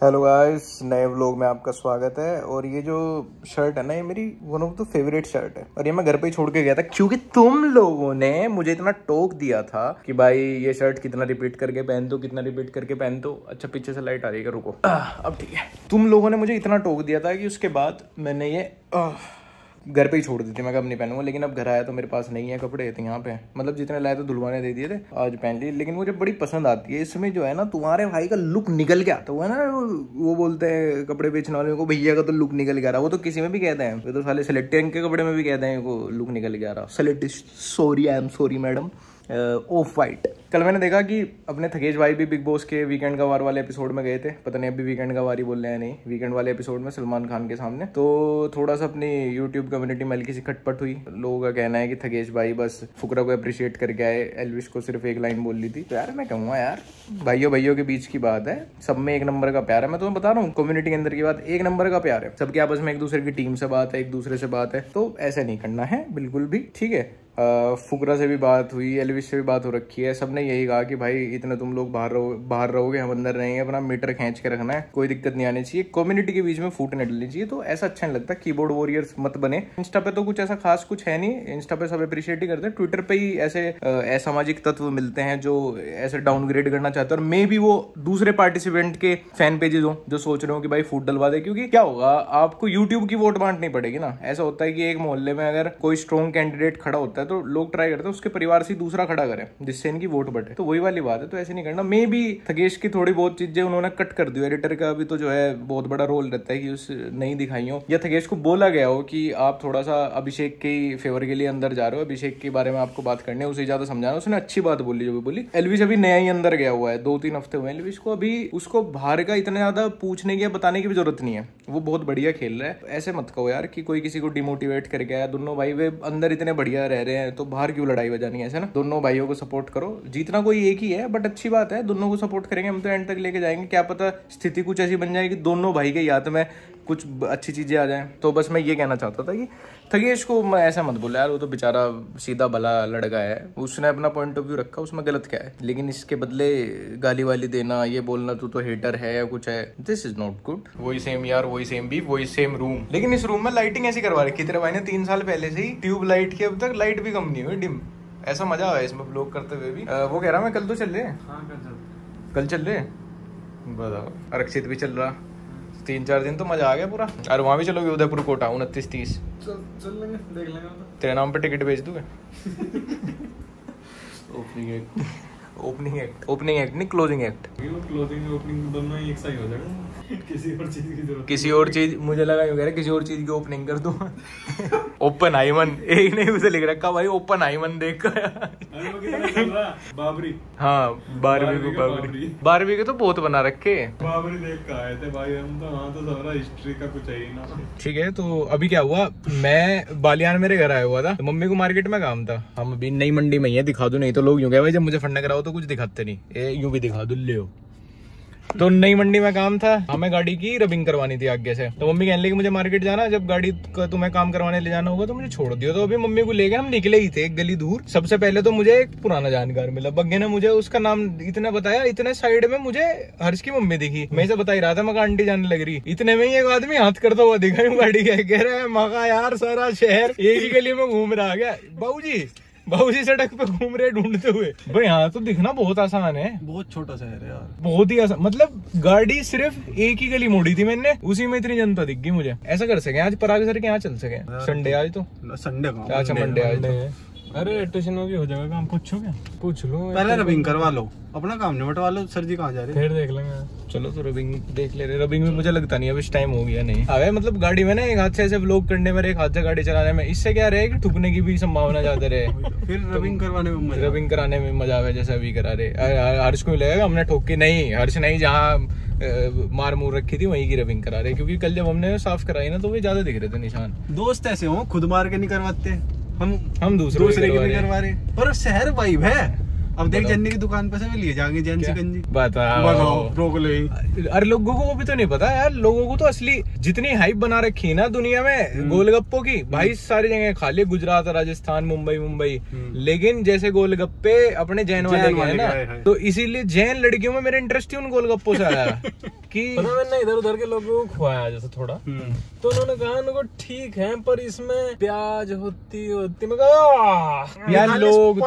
Hello guys, नए vlog में आपका स्वागत है। और ये जो शर्ट है ना, ये मेरी one of the favourite shirt है और ये मैं घर पे ही छोड़ के गया था क्योंकि तुम लोगों ने मुझे इतना टोक दिया था कि भाई ये शर्ट कितना रिपीट करके पहन दो, कितना रिपीट करके पहन दो। अच्छा पीछे से लाइट आ रही है, रुको अब ठीक है। तुम लोगों ने मुझे इतना टोक दिया था कि उसके बाद मैंने ये घर पे ही छोड़ दी थी। मैं कब नहीं पहनूंगा, लेकिन अब घर आया तो मेरे पास नहीं है कपड़े थे यहाँ पे, मतलब जितने लाए तो धुलवाने दे दिए थे, आज पहन लिए। लेकिन मुझे बड़ी पसंद आती है। इसमें जो है ना तुम्हारे भाई का लुक निकल के आता हुआ ना, वो बोलते हैं कपड़े बेचने वाले को, भैया का तो लुक निकल के आ रहा। वो तो किसी में भी कहते हैं, वो तो साले सेलेक्टिंग के कपड़े में भी कहते हैं वो लुक निकल के आ रहा। Sorry, I am sorry madam. Of white. कल मैंने देखा कि अपने थकेश भाई भी बिग बॉस के वीकेंड का वार वाले एपिसोड में गए थे। पता नहीं अभी वीकेंड का वार ही बोल रहे हैं, नहीं वीकेंड वाले एपिसोड में सलमान खान के सामने। तो थोड़ा सा अपनी यूट्यूब कम्युनिटी में हल्की सी खटपट हुई। लोगों का कहना है कि थकेश भाई बस फुकरा को अप्रिशिएट करके आए, एल्विश को सिर्फ एक लाइन बोल ली थी। तो यार मैं कहूँगा यार, भाइयों के बीच की बात है, सब में एक नंबर का प्यार है। मैं तुम्हें बता रहा हूँ, कम्युनिटी के अंदर की बात, एक नंबर का प्यार है। सबके आपस में एक दूसरे की टीम से बात है, एक दूसरे से बात है। तो ऐसे नहीं करना है बिल्कुल भी, ठीक है। फुकरा से भी बात हुई, एल्विश से भी बात हो रखी है। सबने यही कहा कि भाई इतने तुम लोग बाहर रहोगे, हम अंदर रहेंगे, अपना मीटर खींच के रखना है, कोई दिक्कत नहीं आनी चाहिए, कम्युनिटी के बीच में फूट नहीं डलनी चाहिए। तो ऐसा अच्छा नहीं लगता, कीबोर्ड वॉरियर्स मत बने। इंस्टा पे तो कुछ ऐसा खास कुछ है नहीं, इंस्टा पे सब अप्रिशिएट ही करते हैं। ट्विटर पे ही ऐसे असामाजिक तत्व मिलते हैं जो ऐसे डाउनग्रेड करना चाहते हैं, और मे भी वो दूसरे पार्टिसिपेंट के फैन पेजेस हो जो सोच रहे हो कि भाई फूट डलवा दे। क्योंकि क्या होगा, आपको यूट्यूब की वोट बांटनी पड़ेगी ना। ऐसा होता है कि एक मोहल्ले में अगर कोई स्ट्रॉन्ग कैंडिडेट खड़ा होता है तो लोग ट्राई करते हैं उसके परिवार से दूसरा खड़ा करें जिससे इनकी वोट बढ़े। तो वही वाली बात है, तो ऐसे नहीं करना। मे भी थकेश की थोड़ी बहुत चीजें उन्होंने कट कर दी। एडिटर का भी तो जो है बहुत बड़ा रोल रहता है कि उस नहीं दिखाई हो, या थकेश को बोला गया हो कि आप थोड़ा सा अभिषेक के फेवर के लिए अंदर जा रहे हो, अभिषेक के बारे में आपको बात करनी है, उसे ज्यादा समझाना। उसने अच्छी बात बोली जो भी बोली। एल्विश अभी नया ही अंदर गया हुआ है, 2-3 हफ्ते हुए एल्विश को। अभी उसको बाहर का इतना ज्यादा पूछने की बताने की भी जरूरत नहीं है, वो बहुत बढ़िया खेल रहा है। ऐसे मत कहो यार कि कोई किसी को डिमोटिवेट करके आया। दोनों भाई वे अंदर इतने बढ़िया रह रहे हैं तो बाहर क्यों लड़ाई बजानी है, ऐसे ना। दोनों भाइयों को सपोर्ट करो, जीतना कोई एक ही है बट अच्छी बात है, दोनों को सपोर्ट करेंगे हम तो एंड तक लेके जाएंगे। क्या पता स्थिति कुछ ऐसी बन जाए कि दोनों भाई के याद में कुछ अच्छी चीजें आ जाएं। तो बस मैं ये कहना चाहता था कि थकेश को मैं ऐसा मत बोला यार, वो तो बेचारा सीधा भला लड़का है, उसने अपना पॉइंट ऑफ व्यू रखा, उसमें गलत क्या है। लेकिन इसके बदले गाली वाली देना, ये बोलना तू तो हेटर है या कुछ है, दिस इज नॉट गुड। वही सेम यार, वही सेम बीफ, वही सेम रूम। लेकिन इस रूम में लाइटिंग ऐसी करवा रखी तेरे भाई ने 3 साल पहले से ही, ट्यूब लाइट की। अब तक लाइट भी कम नहीं हुई, डिम। ऐसा मजा आया इसमें ब्लॉग करते हुए भी। वो कह रहा मैं कल तो चल रहे, कल चल रहे, बताओ। अरक्षित भी चल रहा, 3-4 दिन तो मजा आ गया पूरा। अरे वहाँ भी चलोगे, उदयपुर कोटा 29-30 चल लेंगे, देख लेंगे। तेरे नाम पे टिकट भेज दूंगा। ओपनिंग एक्ट नहीं, क्लोजिंग एक्ट। क्लोजिंग ओपनिंग दोनों ही एक साथ हो जाएगा। किसी और चीज की जरूरत, किसी और चीज, मुझे लगा यूं कह रहा किसी और चीज की ओपनिंग कर दूं। ओपन आइमन, एक नहीं उसे लिख रखा भाई, ओपन आइमन देख बाबरी। हाँ, 12वीं के तो बहुत बना रखे। बाबरी देख के आए थे भाई हम तो, वहाँ तो सारा हिस्ट्री का कुछ है ही ना। ठीक है, तो अभी क्या हुआ, मैं बालियान मेरे घर आया हुआ था, तो मम्मी को मार्केट में काम था। हम अभी नई मंडी में ही है, दिखा दो, नहीं तो लोग यूं कहे भाई जब मुझे फंडा कराओ तो कुछ दिखाते नहीं, यूं भी दिखा दो ले। तो नई मंडी में काम था, हमें गाड़ी की रबिंग करवानी थी आगे से। तो मम्मी कहने लगी मुझे मार्केट जाना, जब गाड़ी का तुम्हें काम करवाने ले जाना होगा तो मुझे छोड़ दियो। तो अभी मम्मी को लेके हम निकले ही थे एक गली दूर। सबसे पहले तो मुझे एक पुराना जानकार मिला, बग्गे ने मुझे उसका नाम इतना बताया, इतने साइड में मुझे हर्ष की मम्मी दिखी। मैं इसे बता ही रहा था, मैं आंटी जाने लग रही। इतने में ही एक आदमी हाथ करता हुआ दिखा गाड़ी के, कह रहा है मगा यार सारा शहर एक ही गली में घूम रहा गया। बाबूजी सड़क पे घूम रहे ढूंढते हुए। भाई यहाँ तो दिखना बहुत आसान है, बहुत छोटा शहर है यार, बहुत ही आसान। मतलब गाड़ी सिर्फ एक ही गली मोड़ी थी मैंने, उसी में इतनी जनता दिख गई मुझे। ऐसा कर सके आज पराग सर के यहाँ चल सके, संडे आज तो, संडे का, अच्छा मंडे आज नहीं है। अरे ट्यूशन में भी हो जाएगा काम, पूछो क्या, पूछ लो। पहले रबिंग करवा लो, अपना काम निपटवा लो। सर जी कहाँ जा रहे हैं, फिर देख लेंगे। चलो तो रबिंग देख ले रहे। रबिंग में मुझे लगता नहीं अब इस टाइम हो गया नहीं। अबे मतलब गाड़ी में ना एक हाथ से ऐसे व्लॉग करने में, एक हाथ से गाड़ी चलाने में, इससे क्या रहे कि ठुकने की भी संभावना ज्यादा रहे। फिर रबिंग करवाने में मजा, रबिंग कराने में मजा आवे जैसे अभी करा रहे। हर्ष को लगेगा हमने ठोक के, नहीं हर्ष नहीं, जहाँ मार मूर रखी थी वहीं की रबिंग करा रहे। क्योंकि कल जब हमने साफ कराई ना तो वो ज्यादा दिख रहे थे निशान। दोस्त ऐसे हो, खुद मार के नहीं करवाते, हम दूसरे की नहीं करवा रहे। और शहर वाइब है, अब देख जन्नी की दुकान पे से भी लिए जाएंगे जैन शिकंजी। बताओ रोक ले। अरे लोगों को भी तो नहीं पता यार, लोगों को तो असली जितनी हाइप बना रखी है ना दुनिया में गोलगप्पों की, भाई सारी जगह खा लिए, गुजरात, राजस्थान, मुंबई, लेकिन जैसे गोलगप्पे अपने जैन वाले के हैं ना, तो इसीलिए जैन लड़कियों में मेरा इंटरेस्ट ही उन गोलगप्पों से आया कि मैंने इधर उधर के लोगों को खुआया जैसे थोड़ा, तो उन्होंने कहा उनको ठीक है पर इसमें प्याज होती मैं कहा यार लोग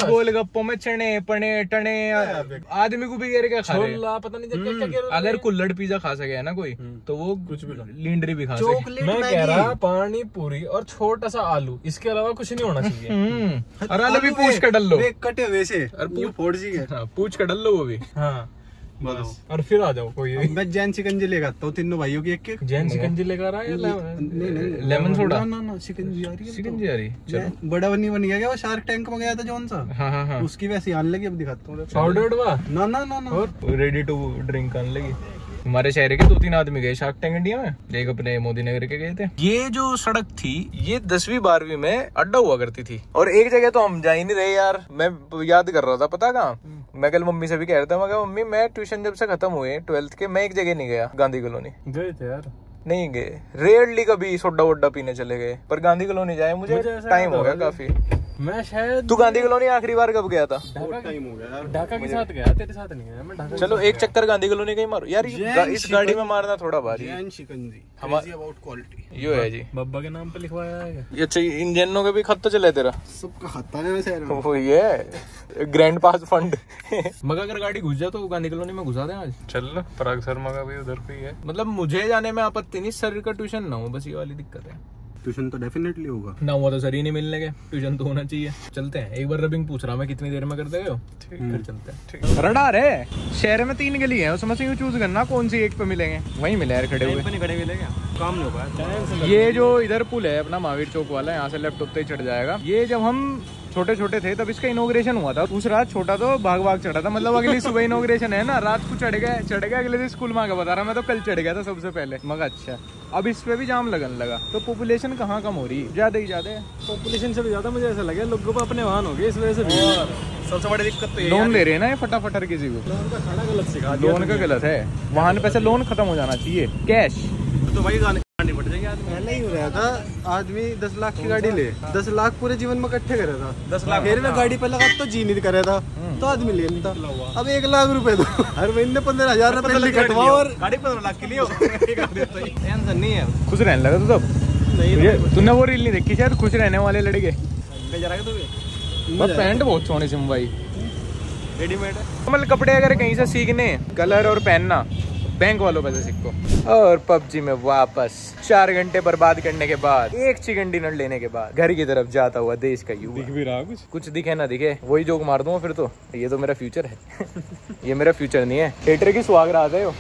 गोलगप्पों में चने पने टने आदमी को भी घेर के खा रहे हैं। पता नहीं क्या अगर कुल्हड़ पिज्जा खा सके है ना कोई, तो वो कुछ भी लींडरी भी खा सके। मैं कह रहा पानी पूरी और छोटा सा आलू, इसके अलावा कुछ नहीं होना चाहिए। और आलू भी पूछ कर डल लो, कटे वैसे और फोड़ सी पूछ कर डल लो वो भी। हाँ बस, और फिर आ जाओ कोई। मैं जैन शिकंजी लेकर आता हूँ तीनों भाइयों की एक जैन शिकंजी लेकर आया लेमन सोडा। ना शिकंजी आ रही है, शिकंजी आ रही चलो। बड़ा बन गया क्या वो शार्क टैंक में गया था जौन सा, हाँ उसकी वैसी आने लगी। अब दिखाता हूँ पाउडर्ड वा ना और रेडी टू ड्रिंक आने लगी। हमारे शहर के 2-3 आदमी गए शार्क टैंक इंडिया में, एक अपने मोदी नगर के गए थे। ये जो सड़क थी ये 10वीं-12वीं में अड्डा हुआ करती थी, और एक जगह तो हम जा ही नहीं रहे यार। मैं याद कर रहा था, पता कहाँ, मैं कल मम्मी से भी कह रहा था, मैं कहा मम्मी मैं ट्यूशन जब से खत्म हुए 12th के, मैं एक जगह नहीं गया, गांधी कॉलोनी गए थे यार। नहीं गए, रेयरली कभी सोडा वोडा पीने चले गए, पर गांधी कॉलोनी जाए मुझे टाइम हो गया काफी। मैं शायद तू गांधी कॉलोनी आखिरी बार कब गया था? टाइम हो गया यार। ढाका के साथ गया, तेरे साथ नहीं गया मैं। ढाका चलो एक चक्कर गांधी कॉलोनी का ही मारो यार, इस गाड़ी में मारना थोड़ा भारी है। जैन शिकंजी हमारी अबाउट क्वालिटी यो है जी, बब्बा के नाम पे लिखवाया है। अच्छा इन जैनों के भी खत तो चले तेरा, सबका खाता है वैसे। वो ये ग्रैंड पास फंड। मगर अगर गाड़ी घुस जाए तो गांधी कॉलोनी में घुसा दे आज। चल पराग शर्मा का भी उधर पे ही है। मतलब मुझे जाने में आपत्ति नहीं, सर का ट्यूशन ना हो, बस ये वाली दिक्कत है। ट्यूशन तो डेफिनेटली होगा ना हुआ तो सर ही नहीं मिलने के, ट्यूशन तो होना चाहिए। चलते हैं, एक बार रबिंग पूछ रहा मैं कितनी देर में कर देगा, फिर चलते हैं। रडार है, शहर में 3 गली है, उसमें से यूं चूज करना कौन सी एक पे मिलेंगे, वहीं मिले यार खड़े हुए। खड़े मिलेगा, काम नहीं होगा। ये जो इधर पुल है अपना महावीर चौक वाला, यहाँ से लेफ्ट होते ही चढ़ जाएगा। ये जब हम छोटे थे तब इसका इनॉग्रेशन हुआ था, उस रात छोटा तो भाग चढ़ा था, मतलब अगली सुबह इनॉग्रेशन है ना, रात को चढ़ गए अगले दिन स्कूल में आके बता रहा मैं तो कल चढ़ गया था सबसे पहले। मगर अच्छा अब इस पे भी जाम लगने लगा, तो पॉपुलेशन कहाँ कम हो रही है, ज्यादा ही ज्यादा है। पॉपुलेशन से भी ज्यादा मुझे ऐसा लगे लोगों को अपने वाहन हो गए, इस वजह से सबसे बड़ी दिक्कत तो लोन दे रहे हैं ना ये फटाफट हर किसी को। लोन का खाना गलत सिखा दिया, लोन का गलत है, वाहन पे से लोन खत्म हो जाना चाहिए, कैश तो भाई गाने पड़ जाएंगे। पहले ही हो रहा था, आदमी 10 लाख की गाड़ी ले, 10 लाख पूरे जीवन में इकट्ठे करे था, 10 लाख फिर मैं गाड़ी पे लगा तो जी नहीं करे था, तो आदमी ले नहीं था। अब 1 लाख रुपए दो, हर महीने 15,000 रुपए कटवाओ और गाड़ी 15 लाख के लिए टेंशन नहीं है। खुश रहने लगा तू तब? नहीं, तूने वो रील नहीं देखी शायद, खुश रहने वाले लड़के? पैंट बहुत सोने से भाई, रेडीमेड है। मतलब कपड़े अगर कहीं से सीखने, कलर और पहनना, बैंक वालों पे से सीखो। और पबजी में वापस 4 घंटे बर्बाद करने के बाद, एक चिकन डिनर लेने के बाद घर की तरफ जाता हुआ देश का युवा। दिख भी रहा कुछ दिखे ना दिखे वही जोक मार दूंगा फिर तो, ये तो मेरा फ्यूचर है। ये मेरा फ्यूचर नहीं है, हेटर की सुहागरात है वो।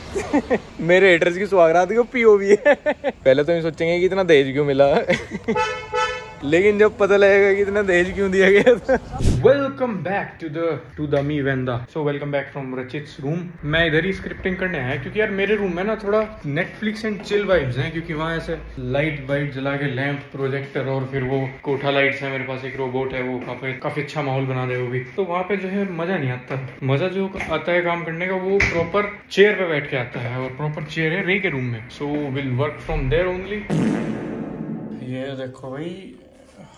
मेरे हेटर्स की सुहागरात की पीओवी है। पहले तो ये सोचेंगे कि इतना दहेज क्यों मिला, लेकिन जब पता लगेगा कि इतना दहेज क्यों दिया गया था। वेलकम बैक टू द मी वेंदा। So welcome back from Rachit's room. मैं इधर ही स्क्रिप्टिंग करने आया क्योंकि यार मेरे रूम में ना थोड़ा नेटफ्लिक्स एंड चिल वाइब्स हैं, क्योंकि वहाँ ऐसे लाइट वाइट जला के लैंप प्रोजेक्टर और फिर वो कोठा लाइट्स है, मेरे पास एक रोबोट है, वो काफी अच्छा माहौल बना दे वो भी। तो वहाँ पे जो है मजा नहीं आता, मजा जो आता है काम करने का वो प्रॉपर चेयर पे बैठ के आता है, और प्रॉपर चेयर है रे के रूम में। So will work from there only. ये देखो भाई,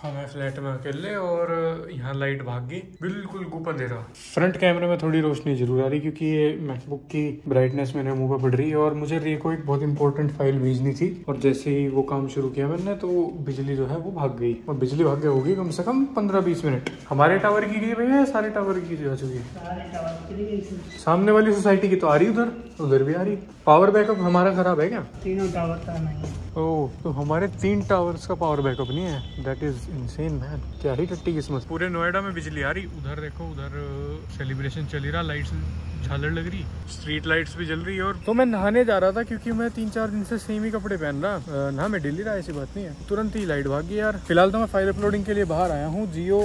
हमें फ्लैट में अकेले और यहाँ लाइट भाग गई, बिल्कुल गुप अंधेरा। फ्रंट कैमरे में थोड़ी रोशनी जरूर आ रही क्योंकि ये मैकबुक की ब्राइटनेस मेरे मुंह पर पड़ रही है, और मुझे रे को एक बहुत इंपॉर्टेंट फाइल भेजनी थी, और जैसे ही वो काम शुरू किया मैंने तो बिजली जो है वो भाग गई, और बिजली भाग गई होगी कम से कम 15-20 मिनट। हमारे टावर की गई भैया, सारे टावर की जा चुकी है। सामने वाली सोसाइटी की तो आ रही, उधर भी आ रही। पावर बैकअप हमारा खराब है क्या? 3 टावर का नहीं। ओह, तो हमारे 3 टावर्स का पावर बैकअप नहीं है। दैट इज इनसेन मैन, क्या ही टट्टी किस्मत। पूरे नोएडा में बिजली आ रही। उधर देखो, उधर सेलिब्रेशन चल ही रहा, लाइट्स झालर लग रही, स्ट्रीट लाइट्स भी जल रही है। और तो मैं नहाने जा रहा था क्योंकि मैं 3-4 दिन से सेम ही कपड़े पहन रहा, नहा मैं डेली रहा, ऐसी बात नहीं है। तुरंत ही लाइट भाग गई यार। फिलहाल तो मैं फाइल अपलोडिंग के लिए बाहर आया हूँ। जियो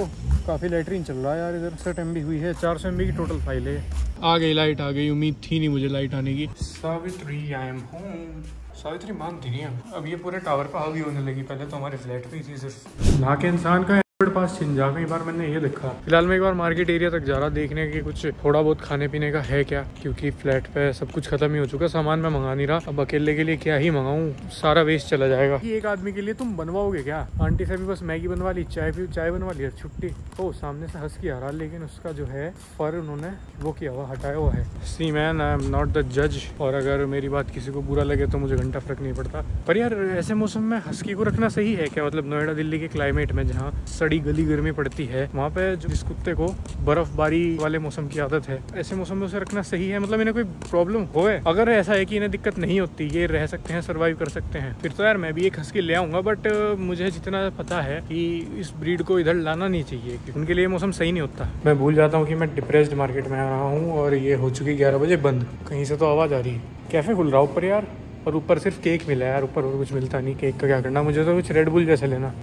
काफी लैटरिन चल रहा है यार, इधर 60 MB हुई है, 400 MB की टोटल फाइल है। आ गई लाइट, आ गई, उम्मीद थी नहीं मुझे लाइट आने की। Savitri I am home. Savitri मानती नहीं है। अब ये पूरे टावर पे हावी होने लगी, पहले तो हमारे फ्लैट पे ही थी सिर्फ। नहा के इंसान का पास छिंजा कई बार मैंने ये देखा। फिलहाल मैं एक बार मार्केट एरिया तक जा रहा देखने की कुछ थोड़ा बहुत खाने पीने का है क्या, क्योंकि फ्लैट पे सब कुछ खत्म ही हो चुका। सामान मैं मंगा नहीं रहा, अब अकेले के लिए क्या ही मंगाऊं, सारा वेस्ट चला जाएगा। एक आदमी के लिए तुम बनवाओगे क्या? आंटी से भी बस मैगी बनवा ली, चाय बनवा ली, छुट्टी। ओ सामने से हंस के आ रहा, लेकिन उसका जो है फर उन्होंने वो किया हुआ, हटाया हुआ है। See man, I am not the जज, और अगर मेरी बात किसी को बुरा लगे तो मुझे घंटा फर्क नहीं पड़ता। पर यार ऐसे मौसम में हस्की को रखना सही है क्या? मतलब नोएडा दिल्ली के क्लाइमेट में जहाँ सड़ी गली गर्मी पड़ती है, वहाँ पे जिस कुत्ते को बर्फबारी वाले मौसम की आदत है, ऐसे मौसम में उसे रखना सही है? मतलब इन्हें कोई प्रॉब्लम होए? अगर ऐसा है कि इन्हें दिक्कत नहीं होती, ये रह सकते हैं, सर्वाइव कर सकते हैं, फिर तो यार मैं भी एक हस्की ले आऊंगा। बट मुझे जितना पता है कि इस ब्रीड को इधर लाना नहीं चाहिए, क्योंकि उनके लिए मौसम सही नहीं होता। मैं भूल जाता हूँ कि मैं डिप्रेस्ड मार्केट में आ रहा हूँ और ये हो चुकी 11 बजे बंद। कहीं से तो आवाज़ आ रही है। कैफे खुल रहा ऊपर यार, और ऊपर सिर्फ केक मिला है यार, ऊपर और कुछ मिलता नहीं। केक का क्या करना, मुझे तो कुछ रेड बुल जैसे लेना।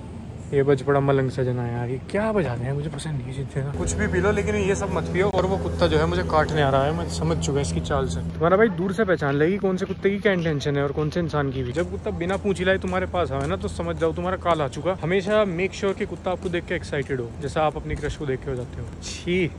ये बज बड़ा मलंग सजना है यार, ये क्या बजाते हैं, मुझे पसंद नहीं चीज़ें ना। कुछ भी पी लो लेकिन ये सब मत पियो। और वो कुत्ता जो है मुझे काटने आ रहा है, मैं समझ चुका इसकी चाल से। तुम्हारा भाई दूर से पहचान लेगी कौन से कुत्ते की क्या इंटेंशन है और कौन से इंसान की भी। जब कुत्ता बिना पूछ हिलाए तुम्हारे पास आए ना, तो समझ जाओ तुम्हारा काल आ चुका। हमेशा मेक श्योर कि कुत्ता आपको देख के एक्साइटेड हो, जैसा आप अपनी क्रश को देख के हो जाते हो। छी।